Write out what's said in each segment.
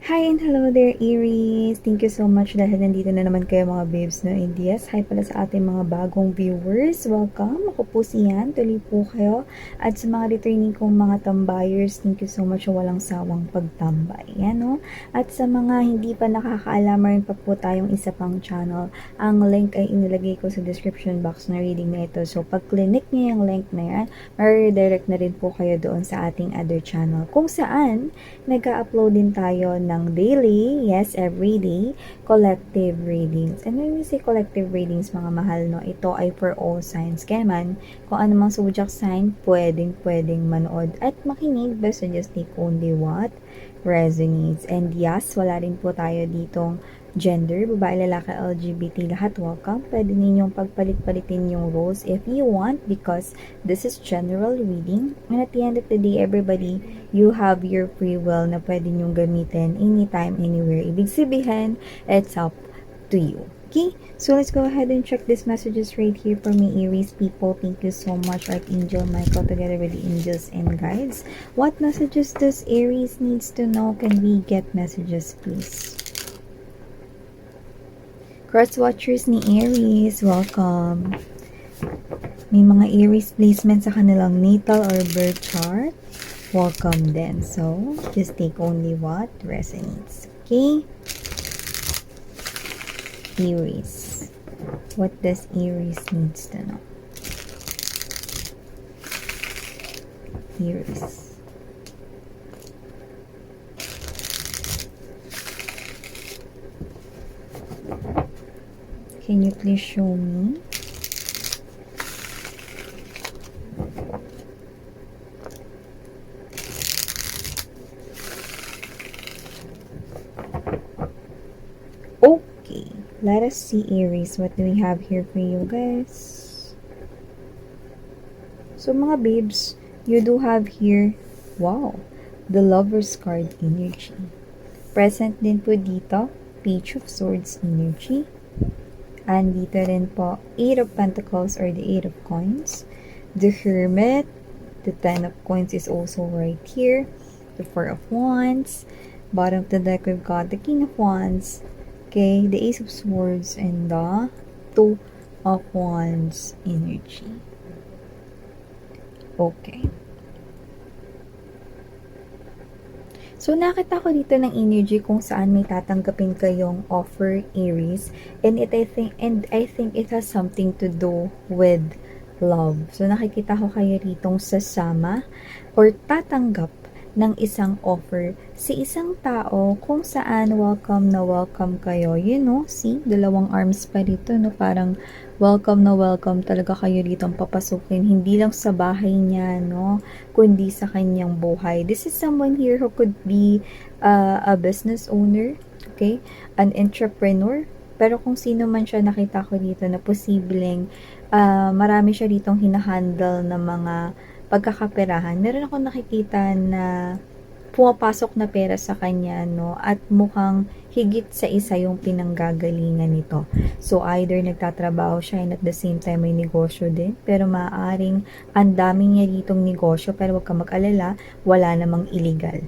Hi and hello there, Aries! Thank you so much dahil nandito na naman kayo mga babes, no? And yes, hi pala sa ating mga bagong viewers. Welcome! Ako po si Yan. Tuloy po kayo. At sa mga returning kong mga tambayers, thank you so much sa walang sawang pagtambay. Yan, no? At sa mga hindi pa nakakaalam, mayroon pa po tayong isa pang channel. Ang link ay inilagay ko sa description box na reading na ito. So, pag click niyo yung link na yan, ma-redirect na rin po kayo doon sa ating other channel. Kung saan, nag-upload din tayo ng daily, yes, everyday, collective readings. And when we say collective readings, mga mahal, no, ito ay for all signs. Kaya man, kung anumang zodiac sign, pwedeng manood at makinig, basta just take only what resonates. And yes, wala rin po tayo ditong gender, babae, lalaki, LGBT, lahat welcome. Pwede ninyong pagpalit-palitin yung roles if you want because this is general reading. And at the end of the day, everybody, you have your free will na pwede nyong gamitin anytime, anywhere. Ibig sabihin, it's up to you. Okay, so let's go ahead and check these messages right here for me, Aries people. Thank you so much, Archangel Michael, together with the angels and guides. What messages does Aries needs to know? Can we get messages, please? Cross watchers ni Aries, welcome. May mga Aries placement sa kanilang natal or birth chart. Welcome then. So, just take only what resonates. Okay? Aries. What does Aries needs to know? Aries. Can you please show me? Okay, let us see, Aries. What do we have here for you guys? So mga babes, you do have here, wow, the Lover's card energy. Present din po dito, Page of Swords energy. And dito rin po, 8 of Pentacles or the 8 of Coins. The Hermit, the 10 of Coins is also right here. The 4 of Wands. Bottom of the deck, we've got the King of Wands. Okay, the Ace of Swords and the 2 of Wands energy. Okay. So, nakita ko dito ng energy kung saan may tatanggapin kayong offer, Aries. And I think it has something to do with love. So, nakikita ko kayo ritong sasama or tatanggap ng isang offer si isang tao kung saan welcome na welcome kayo. You know, see, dalawang arms pa dito, no? Parang welcome na welcome talaga kayo dito papasukin. Hindi lang sa bahay niya, no? Kundi sa kanyang buhay. This is someone here who could be a business owner, okay? An entrepreneur. Pero kung sino man siya, nakita ko dito na posibleng marami siya ditong hinahandle na mga pagkakaperahan. Meron ako nakikita na pumapasok na pera sa kanya, no? At mukhang higit sa isa yung pinanggagalingan nito. So, either nagtatrabaho siya and at the same time may negosyo din. Pero maaaring ang dami niya ditong negosyo pero wag ka mag-alala, wala namang illegal.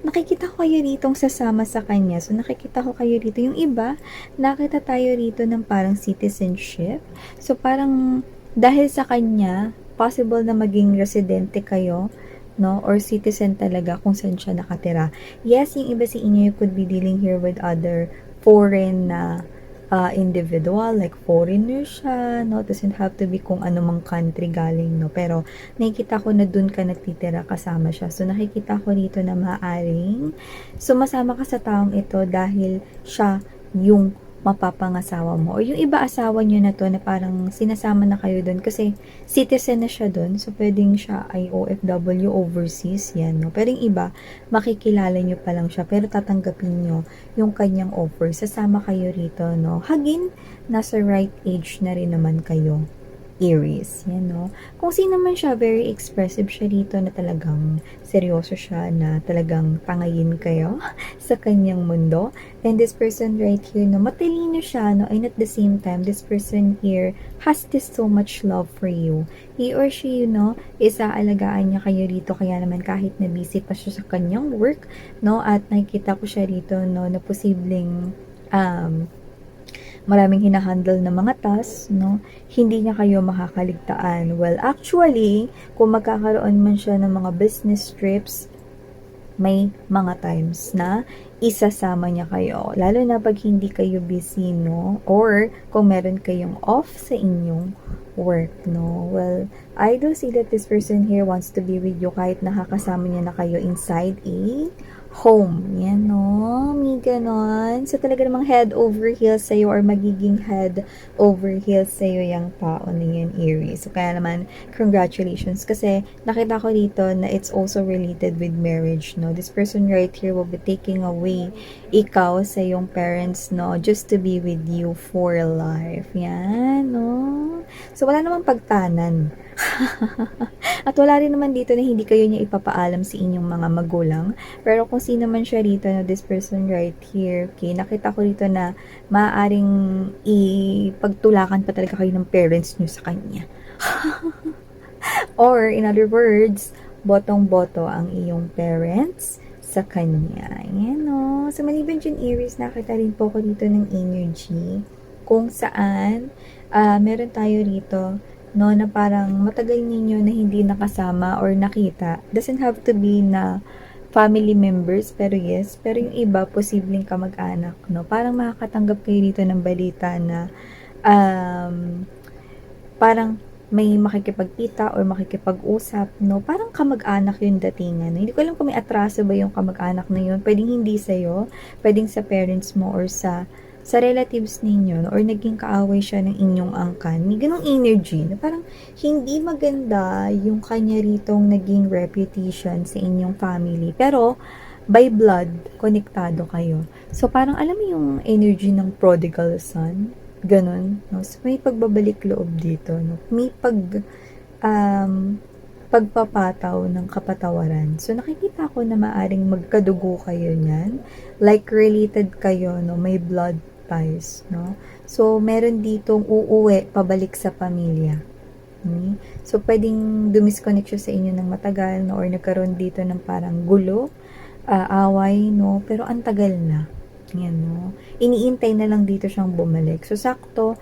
Nakikita ko kayo ditong sasama sa kanya. So, nakikita ko kayo dito. Yung iba, nakita tayo rito ng parang citizenship. So, parang dahil sa kanya, possible na maging residente kayo, no? Or citizen talaga kung saan siya nakatira. Yes, yung iba sa inyo, you could be dealing here with other foreign na individual, like foreigner siya, no? Doesn't have to be kung anumang country galing, no? Pero nakikita ko na dun ka natitira kasama siya. So, nakikita ko dito na maaring sumasama ka sa taong ito dahil siya yung mapapangasawa mo. O yung iba asawa nyo na to na parang sinasama na kayo doon kasi citizen na siya doon. So, pwedeng siya ay OFW overseas. Yan, no? Pero yung iba, makikilala nyo pa lang siya pero tatanggapin nyo yung kanyang offer. Sasama kayo rito, no? Hagin, nasa right age na rin naman kayo. Aries, yan, no? Kung sino man siya, very expressive siya dito na talagang seryoso siya, na talagang tangayin kayo sa kanyang mundo. And this person right here, no, matalino siya, no? And at the same time, this person here has this so much love for you. He or she, you know, isaalagaan niya kayo dito, kaya naman kahit na busy pa siya sa kanyang work, no? At nakikita ko siya dito, no, na posibleng, maraming hinahandle na mga tasks, no? Hindi niya kayo makakaligtaan. Well, actually, kung magkakaroon man siya ng mga business trips, may mga times na isasama niya kayo. Lalo na pag hindi kayo busy, no? Or kung meron kayong off sa inyong work, no? Well, I do see that this person here wants to be with you kahit nakakasama niya na kayo inside a home. Yan, no? May ganon. So, talaga namang head over heels sa'yo or magiging head over heels sa'yo yung tao na yan, Aries. So, kaya naman, congratulations. Kasi, nakita ko dito na it's also related with marriage, no? This person right here will be taking away ikaw sa yung parents, no? Just to be with you for life. Yan, no? So, wala namang pagtanan. At wala rin naman dito na hindi kayo niya ipapaalam sa inyong mga magulang. Pero kung sino man siya rito, na this person right here, okay, nakita ko rito na maaaring ipagtulakan pa talaga kayo ng parents niyo sa kanya. Or, in other words, botong-boto ang iyong parents sa kanya. Yan, no? So, maliban dyan, Aries, nakita rin po ko dito ng energy kung saan meron tayo rito, no, na parang matagal ninyo na hindi nakasama or nakita. Doesn't have to be na family members, pero yes, pero yung iba, posibleng kamag-anak, no? Parang makakatanggap kayo dito ng balita na parang may makikipagkita or makikipag-usap, no? Parang kamag-anak yung datingan. Hindi ko alam kung may atraso ba yung kamag-anak na yun. Pwedeng hindi sa'yo, pwedeng sa parents mo or sa relatives ninyo, no? Or naging kaaway siya ng inyong angkan. May ganong energy na parang hindi maganda yung kanya ritong naging reputation sa inyong family. Pero, by blood, konektado kayo. So, parang alam mo yung energy ng prodigal son? Ganon, no? So, may pagbabalik loob dito, no? May pagpapataw ng kapatawaran. So, nakikita ko na maaring magkadugo kayo niyan. Like, related kayo, no? May blood ties, no? So, meron ditong uuwi, pabalik sa pamilya. Okay? So, pwedeng dumisconnect siya sa inyo ng matagal, no? Or nagkaroon dito ng parang gulo, away, no? Pero ang tagal na. Yan, no? Iniintay na lang dito siyang bumalik. So, sakto,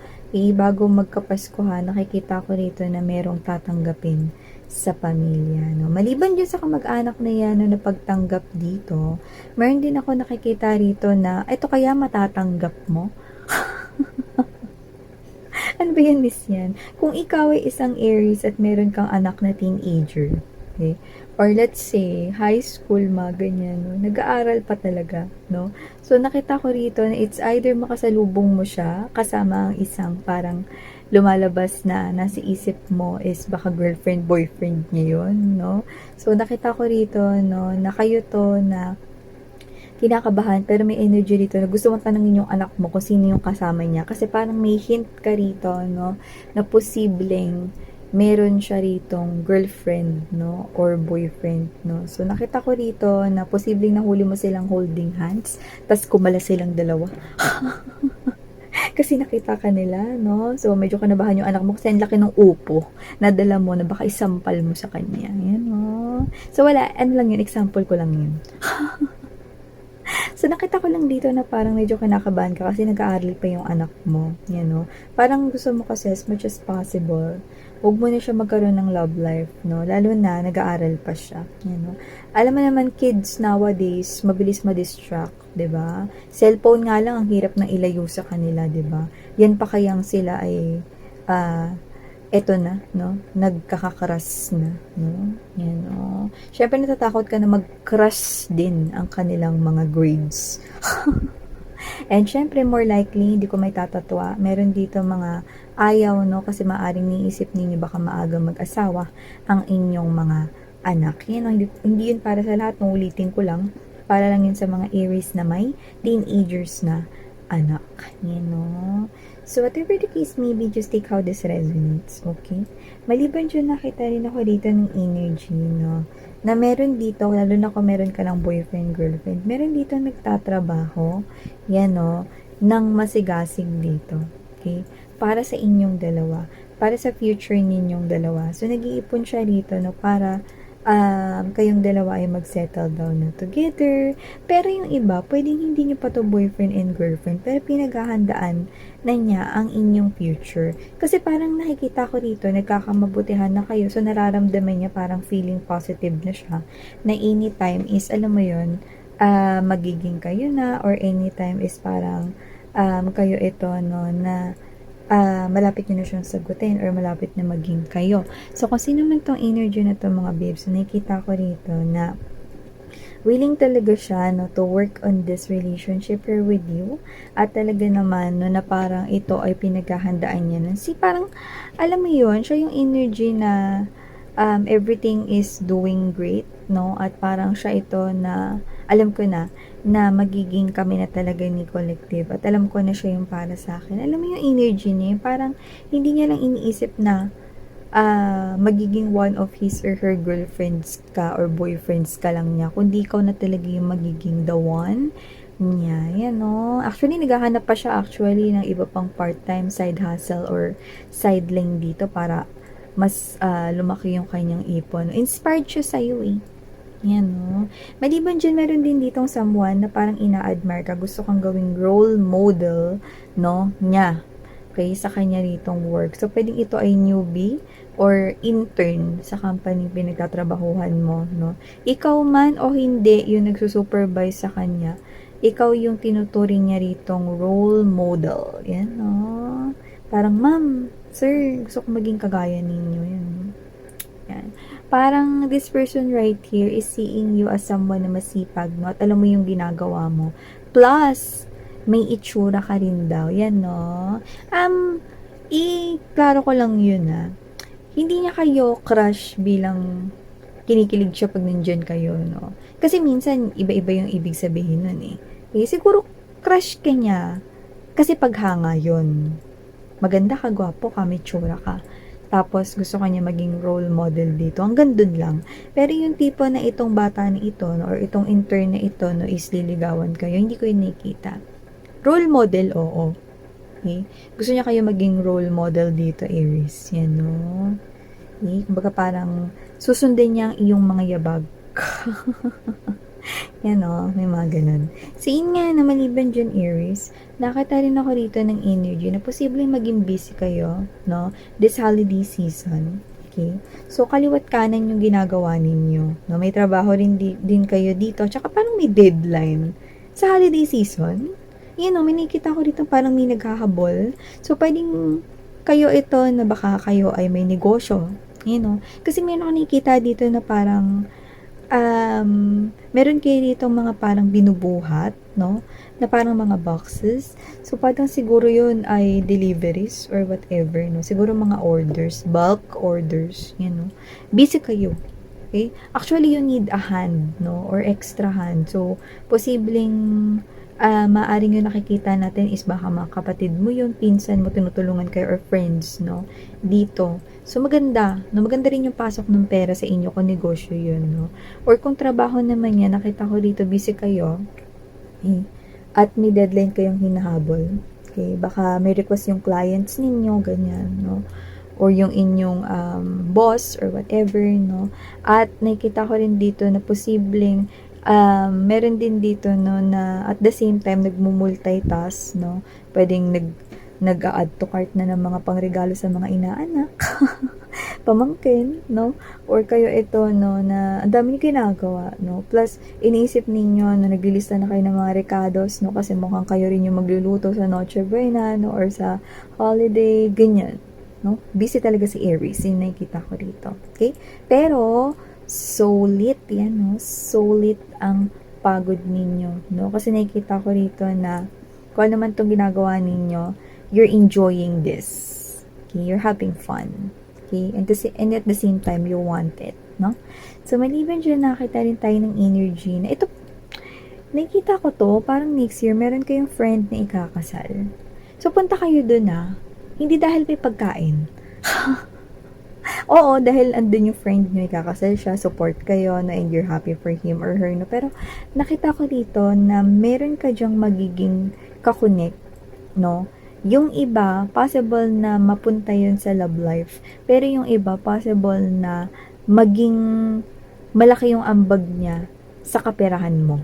bago magkapaskuhan, nakikita ko dito na merong tatanggapin sa pamilya, no? Maliban dyan sa kamag-anak na yan, no, na pagtanggap dito, meron din ako nakikita rito na, ito kaya matatanggap mo? Ano ba yan, miss yan? Kung ikaw ay isang Aries at meron kang anak na teenager, okay? Or let's say, high school ganyan, no? Nag-aaral pa talaga, no? So, nakita ko rito na it's either makasalubong mo siya kasama ang isang parang lumalabas na nasa isip mo is baka girlfriend, boyfriend niya yun, no? So, nakita ko rito, no, na kayo to na kinakabahan, pero may energy rito na gusto mong tanongin yung anak mo kung sino yung kasama niya. Kasi parang may hint ka rito, no, na posibleng meron siya ritong girlfriend, no, or boyfriend, no. So, nakita ko rito na posibleng nahuli mo silang holding hands, tas kumala silang dalawa. Kasi nakita ka nila, no? So, medyo kanabahan yung anak mo kasi ang laki ng upo na dala mo na baka isampal mo sa kanya. Yan, no? So, wala. Ano lang yun? Example ko lang yun. So, nakita ko lang dito na parang medyo kinakabahan ka kasi nag-aaral pa yung anak mo. Yan, no? Parang gusto mo kasi as much as possible, huwag mo na siya magkaroon ng love life, no? Lalo na, nag-aaral pa siya. Yan, no? Alam mo naman, kids nowadays, mabilis ma-distract, 'di ba? Cellphone nga lang ang hirap na ilayo sa kanila, 'di ba? Yan pa kayang sila ay eto na, no? Nagkakakrush na, no? Yan, no? Syempre natatakot ka na mag-crush din ang kanilang mga grades. And syempre more likely, hindi ko may tatatwa, meron dito mga ayaw, no? Kasi maaring niisip ninyo baka maaga mag-asawa ang inyong mga anak. Yan, no? Hindi yun para sa lahat, no? Ulitin ko lang. Para lang yun sa mga Aries na may teenagers na anak. Yan, no? So, whatever the case may be, just take how this resonates, okay? Maliban dyan, nakita rin ako dito ng energy, no? Na meron dito, lalo na kung meron ka ng boyfriend, girlfriend, meron dito nagtatrabaho, yan, no? Nang masigasig dito, okay? Para sa inyong dalawa, para sa future ninyong dalawa. So, nag-iipon siya dito, no? Para kayong dalawa ay mag-settle down na together. Pero yung iba, pwedeng hindi nyo pa to boyfriend and girlfriend, pero pinaghahandaan na niya ang inyong future. Kasi parang nakikita ko dito, nagkakamabutihan na kayo, so nararamdaman niya parang feeling positive na siya, na anytime is, alam mo yun, magiging kayo na, or anytime is parang kayo ito, no, na malapit nyo na siyang sagutin or malapit na maging kayo. So, kung sino man tong energy na to mga babes, so nakikita ko rito na willing talaga siya, no, to work on this relationship here with you. At talaga naman, no, na parang ito ay pinaghahandaan niya. No? Parang, alam mo yun, siya yung energy na everything is doing great, no? At parang siya ito na, alam ko na magiging kami na talaga ni collective. At alam ko na siya yung para sa akin. Alam mo yung energy niya, yung parang hindi niya lang iniisip na magiging one of his or her girlfriends ka or boyfriends ka lang niya. Kundi ikaw na talaga yung magiging the one niya. Yan, no? Actually, naghahanap pa siya actually ng iba pang part-time side hustle or sideline dito para mas lumaki yung kanyang ipon. Inspired siya sa'yo eh. Yan, no? Maliban dyan, meron din ditong someone na parang ina-admire ka. Gusto kang gawing role model, no? Niya. Okay, sa kanya ditong work. So, pwedeng ito ay newbie or intern sa company pinagtatrabahuhan mo, no? Ikaw man o hindi yung nagsusupervise sa kanya, ikaw yung tinuturing niya ritong role model. Yan, no? Parang, ma'am, sir, gusto ko maging kagaya ninyo. Yan. Yan. Parang this person right here is seeing you as someone na masipag, no? At alam mo yung ginagawa mo. Plus, may itsura ka rin daw. Yan, no? Klaro ko lang yun, ha? Hindi niya kayo crush bilang kinikilig siya pag nandyan kayo, no? Kasi minsan, iba-iba yung ibig sabihin nun, eh. Siguro, crush ka niya. Kasi paghanga yun. Maganda ka, gwapo ka, may tsura ka. Tapos, gusto ka niya maging role model dito. Hanggang dun lang. Pero yung tipo na itong bata na ito, no, or itong intern na ito, no, is liligawan kayo, hindi ko yun nakikita. Role model, oo. Okay? Gusto niya kayo maging role model dito, Aries. Yan, no? Okay? Kumbaga parang susundin niya ang iyong mga yabag. Yan, no? May mga ganun. So, yun nga na maliban dyan, Aries, nakita rin ako dito ng energy na posibleng maging busy kayo, no? This holiday season. Okay? So, kaliwat kanan yung ginagawa ninyo. No? May trabaho rin din kayo dito. Tsaka parang may deadline. Sa holiday season, yun, no? May nakikita ko dito parang may naghahabol. So, pwedeng kayo ito na baka kayo ay may negosyo. Yun, no? Kasi meron ako nakikita dito na parang meron kayo dito mga parang binubuhat, no? Na parang mga boxes. So, parang siguro yun ay deliveries or whatever, no? Siguro mga orders, bulk orders, you know. Busy kayo. Okay? Actually, you need a hand, no? Or extra hand. So, posibleng maaring yung nakikita natin is baka mga kapatid mo yun, pinsan mo, tinutulungan kayo, or friends, no? Dito. So, maganda. No? Maganda rin yung pasok ng pera sa inyo kung negosyo yun, no? Or kung trabaho naman yan, nakita ko dito, busy kayo, okay? At may deadline kayong hinahabol. Okay? Baka may request yung clients ninyo, ganyan, no? Or yung inyong boss, or whatever, no? At nakita ko rin dito na posibleng meron din dito, no, na at the same time nagmumultitask, no, pwedeng nag-add to cart na ng mga pangregalo sa mga inaanak, pamangkin, no, or kayo ito, no, na ang dami niyo ginagawa, no, plus iniisip ninyo na naglilista na kayo ng mga recados, no, kasi mukhang kayo rin yung magluluto sa Noche Buena, no, or sa holiday, ganyan, no, busy talaga si Aries, yun nakikita ko dito, okay, pero solid yan, no? Solid ang pagod ninyo, no? Kasi nakikita ko rito na kung ano man itong ginagawa ninyo, you're enjoying this. Okay? You're having fun. Okay? And at the same time, you want it, no? So, maliban dyan, nakita rin tayo ng energy na ito, nakikita ko to, parang next year, meron kayong friend na ikakasal. So, punta kayo dun hindi dahil may pagkain. Oo, dahil andun yung friend nyo, ikakasal siya, support kayo, na and you're happy for him or her, no? Pero, nakita ko dito na meron ka dyang magiging kakonek, no? Yung iba, possible na mapunta yun sa love life. Pero yung iba, possible na maging malaki yung ambag niya sa kaperahan mo.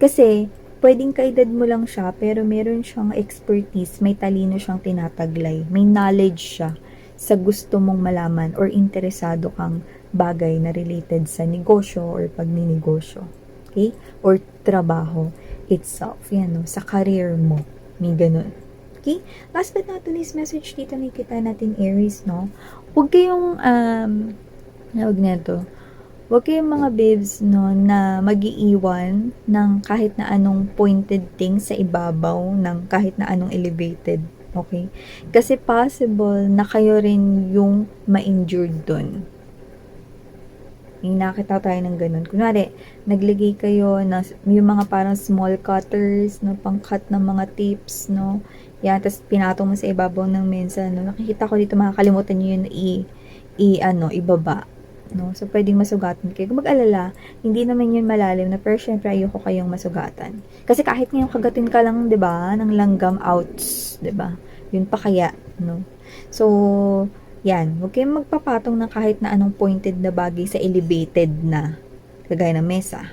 Kasi, pwedeng kaedad mo lang siya, pero meron siyang expertise, may talino siyang tinataglay, may knowledge siya sa gusto mong malaman or interesado kang bagay na related sa negosyo or pagninegosyo. Okay? Or trabaho itself. Yan, no? Sa career mo. May ganun. Okay? Last but not least, message dito nakikita natin, Aries, no? Huwag kayong, huwag kayong mga babes, no, na mag-iiwan ng kahit na anong pointed thing sa ibabaw ng kahit na anong elevated. Okay? Kasi possible na kayo rin yung ma-injured dun. Yung nakita tayo ng ganun. Kunwari, naglagay kayo na yung mga parang small cutters, no, pang-cut ng mga tips, no. Yan, tapos pinatong mo sa ibabaw ng mesa, no. Nakikita ko dito, makakalimutan nyo yun ibaba. No? So, pwedeng masugatan kayo. Kung mag-alala, hindi naman yun malalim na, pero syempre ayoko kayong masugatan. Kasi kahit ngayon kagatin ka lang, 'di ba, ng langgam outs, 'di ba? Yun pa kaya, no? So, yan, huwag kayong magpapatong ng kahit na anong pointed na bagay sa elevated na, kagaya ng mesa.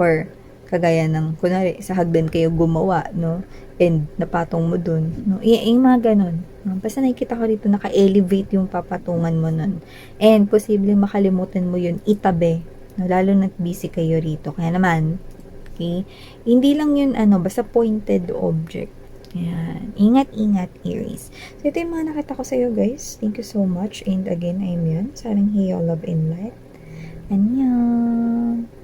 Or kagaya ng, kunwari, sa hagdan kayo gumawa, no? And napatong mo dun, no? Yung mga ganun. No? Basta nakikita ko dito, naka-elevate yung papatungan mo nun. And posibleng makalimutan mo yun itabi, no? Lalo na busy kayo rito. Kaya naman, okay? Hindi lang yun, basta pointed object. Ayan. Ingat-ingat, Aries. So, ito yung mga nakita ko sa'yo, guys. Thank you so much. And again, I'm Yan. Sarang Hiyo, Love and Light. Annyeong!